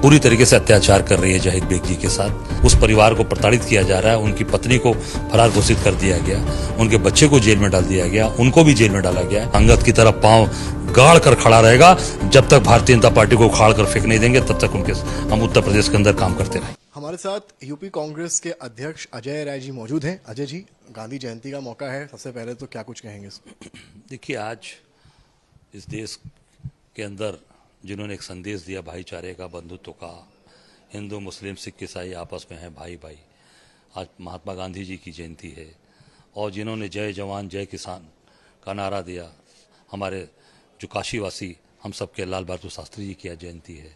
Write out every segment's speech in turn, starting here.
पूरी तरीके से अत्याचार कर रही है जाहिद बेग जी के साथ। उस परिवार को प्रताड़ित किया जा रहा है, उनकी पत्नी को फरार घोषित कर दिया गया, उनके बच्चे को जेल में डाल दिया गया, उनको भी जेल में डाला गया। अंगद की तरफ पांव गाड़ कर खड़ा रहेगा, जब तक भारतीय जनता पार्टी को उखाड़ कर फेंक नहीं देंगे तब तक उनके हम उत्तर प्रदेश के अंदर काम करते रहेंगे। हमारे साथ यूपी कांग्रेस के अध्यक्ष अजय राय जी मौजूद हैं। अजय जी, गांधी जयंती का मौका है, सबसे पहले तो क्या कुछ कहेंगे इसको? देखिए, आज इस देश के अंदर जिन्होंने एक संदेश दिया भाईचारे का, बंधुत्व का, हिंदू मुस्लिम सिख ईसाई आपस में हैं भाई भाई, आज महात्मा गांधी जी की जयंती है। और जिन्होंने जय जवान जय किसान का नारा दिया, हमारे जो काशीवासी हम सबके लाल बहादुर शास्त्री जी की आज जयंती है।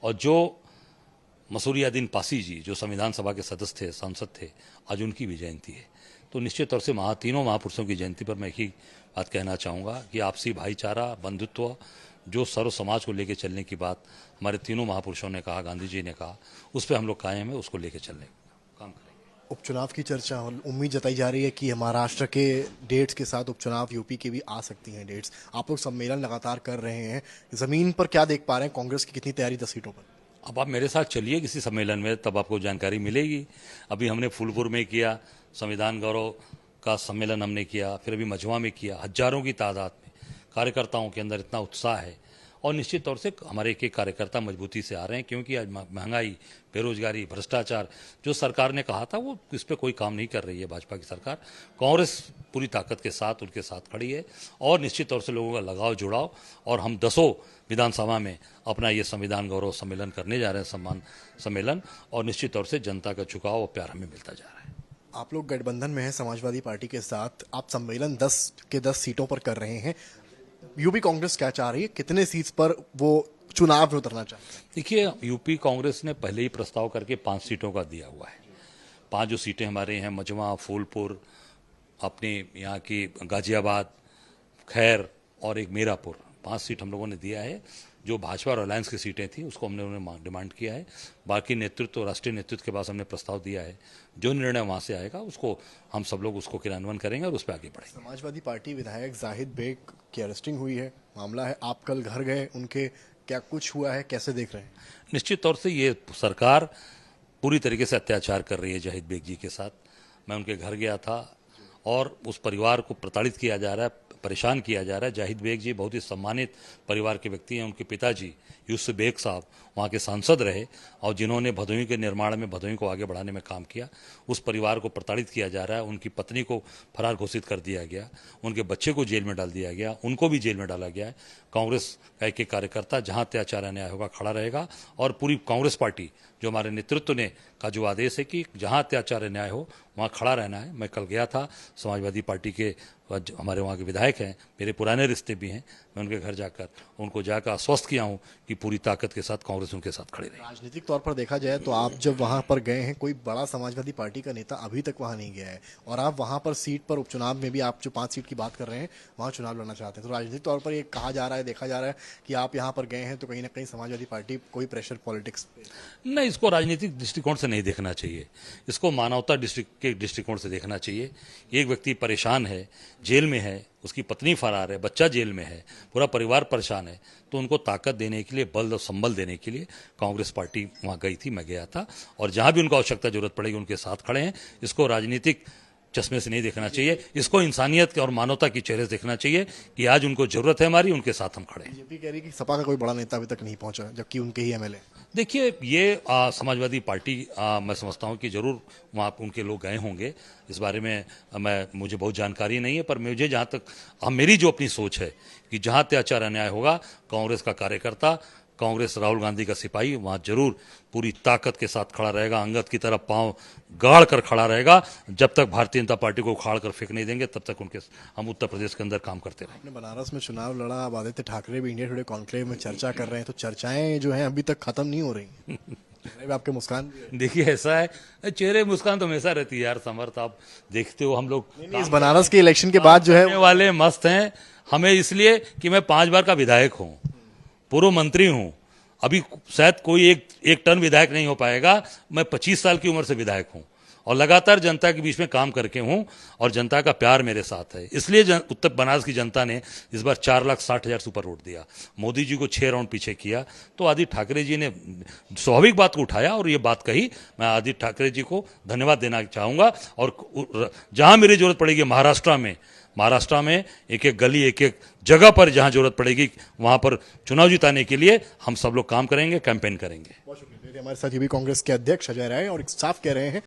और जो मसूरियादीन पासी जी जो संविधान सभा के सदस्य थे, सांसद थे, आज उनकी भी जयंती है। तो निश्चित तौर से तीनों महापुरुषों की जयंती पर मैं एक ही बात कहना चाहूँगा कि आपसी भाईचारा, बंधुत्व, जो सर्व समाज को लेकर चलने की बात हमारे तीनों महापुरुषों ने कहा, गांधी जी ने कहा, उस पर हम लोग कायम है, उसको लेकर चलने का काम करेंगे। उपचुनाव की चर्चा, उम्मीद जताई जा रही है कि महाराष्ट्र के डेट्स के साथ उपचुनाव यूपी के भी आ सकती हैं डेट्स। आप लोग सम्मेलन लगातार कर रहे हैं, जमीन पर क्या देख पा रहे हैं? कांग्रेस की कितनी तैयारी 10 सीटों पर? अब आप मेरे साथ चलिए किसी सम्मेलन में, तब आपको जानकारी मिलेगी। अभी हमने फूलपुर में किया, संविधान गौरव का सम्मेलन हमने किया, फिर अभी मझवा में किया। हजारों की तादाद में कार्यकर्ताओं के अंदर इतना उत्साह है और निश्चित तौर से हमारे एक एक कार्यकर्ता मजबूती से आ रहे हैं, क्योंकि आज महंगाई, बेरोजगारी, भ्रष्टाचार जो सरकार ने कहा था वो इस पर कोई काम नहीं कर रही है भाजपा की सरकार। कांग्रेस पूरी ताकत के साथ उनके साथ खड़ी है और निश्चित तौर से लोगों का लगाव जुड़ाव, और हम 10 विधानसभा में अपना ये संविधान गौरव सम्मेलन करने जा रहे हैं, सम्मान सम्मेलन, और निश्चित तौर से जनता का झुकाव और प्यार हमें मिलता जा रहा है। आप लोग गठबंधन में हैं समाजवादी पार्टी के साथ, आप सम्मेलन 10 के 10 सीटों पर कर रहे हैं। यूपी कांग्रेस क्या चाह रही है, कितने सीट पर वो चुनाव में उतरना चाहते हैं? देखिए, यूपी कांग्रेस ने पहले ही प्रस्ताव करके 5 सीटों का दिया हुआ है। 5 जो सीटें हमारे हैं, मझवा, फूलपुर, अपने यहाँ की गाजियाबाद, खैर और एक मीरापुर, 5 सीट हम लोगों ने दिया है। जो भाजपा और अलायंस की सीटें थी उसको हमने उन्हें डिमांड किया है। बाकी नेतृत्व, राष्ट्रीय नेतृत्व के पास हमने प्रस्ताव दिया है। जो निर्णय वहाँ से आएगा उसको हम सब लोग उसको क्रियान्वयन करेंगे और उस पर आगे बढ़ेंगे। समाजवादी पार्टी विधायक जाहिद बेग की अरेस्टिंग हुई है, मामला है, आप कल घर गए उनके, क्या कुछ हुआ है, कैसे देख रहे हैं? निश्चित तौर से ये सरकार पूरी तरीके से अत्याचार कर रही है जाहिद बेग जी के साथ। मैं उनके घर गया था और उस परिवार को प्रताड़ित किया जा रहा है, परेशान किया जा रहा है। जाहिद बेग जी बहुत ही सम्मानित परिवार के व्यक्ति हैं। उनके पिताजी यूसुफ बेग साहब वहाँ के सांसद रहे और जिन्होंने भदोही के निर्माण में, भदोही को आगे बढ़ाने में काम किया। उस परिवार को प्रताड़ित किया जा रहा है, उनकी पत्नी को फरार घोषित कर दिया गया, उनके बच्चे को जेल में डाल दिया गया, उनको भी जेल में डाला गया है। कांग्रेस का एक एक कार्यकर्ता जहाँ अत्याचार अन्याय होगा खड़ा रहेगा और पूरी कांग्रेस पार्टी जो हमारे नेतृत्व ने का जो आदेश है कि जहाँ अत्याचार अन्याय हो वहाँ खड़ा रहना है। मैं कल गया था, समाजवादी पार्टी के हमारे वहाँ के विधायक हैं, मेरे पुराने रिश्ते भी हैं, मैं उनके घर जाकर उनको जाकर आश्वस्त किया हूँ कि पूरी ताकत के साथ कांग्रेस उनके साथ खड़ी रही। राजनीतिक तौर पर देखा जाए तो आप जब वहां पर गए हैं, कोई बड़ा समाजवादी पार्टी का नेता अभी तक वहां नहीं गया है और आप वहां पर सीट पर उपचुनाव में भी, आप जो 5 सीट की बात कर रहे हैं, वहां चुनाव लड़ना चाहते हैं। तो राजनीतिक तौर पर ये कहा जा रहा है, देखा जा रहा है कि आप यहाँ पर गए हैं तो कहीं ना कहीं समाजवादी पार्टी कोई प्रेशर पॉलिटिक्स नहीं, इसको राजनीतिक दृष्टिकोण से नहीं देखना चाहिए, इसको मानवता के दृष्टिकोण से देखना चाहिए। एक व्यक्ति परेशान है, जेल में है, उसकी पत्नी फरार है, बच्चा जेल में है, पूरा परिवार परेशान है, तो उनको ताकत देने के लिए, बल और संबल देने के लिए कांग्रेस पार्टी वहाँ गई थी, मैं गया था, और जहाँ भी उनको आवश्यकता जरूरत पड़ेगी उनके साथ खड़े हैं। इसको राजनीतिक चश्मे से नहीं देखना चाहिए, इसको इंसानियत और मानवता की चेहरे से देखना चाहिए कि आज उनको जरूरत है हमारी, उनके साथ हम खड़े हैं। बीजेपी कह रही है कि सपा का कोई बड़ा नेता अभी तक नहीं पहुंचा, जबकि उनके ही एमएलए। देखिए, ये समाजवादी पार्टी मैं समझता हूँ कि जरूर वहाँ उनके लोग गए होंगे। इस बारे में मुझे बहुत जानकारी नहीं है, पर मुझे जहाँ तक मेरी जो अपनी सोच है कि जहाँ अत्याचार अन्याय होगा, कांग्रेस का कार्यकर्ता, कांग्रेस राहुल गांधी का सिपाही वहाँ जरूर पूरी ताकत के साथ खड़ा रहेगा, अंगद की तरफ पांव गाड़ कर खड़ा रहेगा, जब तक भारतीय जनता पार्टी को उखाड़ कर फेंक नहीं देंगे तब तक उनके हम उत्तर प्रदेश के अंदर काम करते रहेंगे। आपने बनारस में चुनाव लड़ा, अब आदित्य ठाकरे भी इंडिया टुडे कॉन्क्लेव में चर्चा कर रहे हैं, तो चर्चाएं जो हैं अभी तक खत्म नहीं हो रही। आपके मुस्कान देखिए, ऐसा है, चेहरे मुस्कान तो हमेशा रहती है यार समर्थ, आप देखते हो हम लोग इस बनारस के इलेक्शन के बाद जो है वाले मस्त हैं हमें, इसलिए कि मैं 5 बार का विधायक हूँ, पूर्व मंत्री हूँ। अभी शायद कोई एक टर्म विधायक नहीं हो पाएगा, मैं 25 साल की उम्र से विधायक हूँ और लगातार जनता के बीच में काम करके हूं और जनता का प्यार मेरे साथ है। इसलिए उत्तर बनारस की जनता ने इस बार 4,60,000 सुपर वोट दिया। मोदी जी को 6 राउंड पीछे किया तो आदित्य ठाकरे जी ने स्वाभाविक बात को उठाया और ये बात कही। मैं आदित्य ठाकरे जी को धन्यवाद देना चाहूंगा। और जहां मेरी जरूरत पड़ेगी महाराष्ट्र में एक एक गली, एक एक जगह पर जहां जरूरत पड़ेगी वहां पर चुनाव जिताने के लिए हम सब लोग काम करेंगे, कैंपेन करेंगे। बहुत शुक्रिया। हमारे साथ ये भी कांग्रेस के अध्यक्ष अजय राय और साफ कह रहे हैं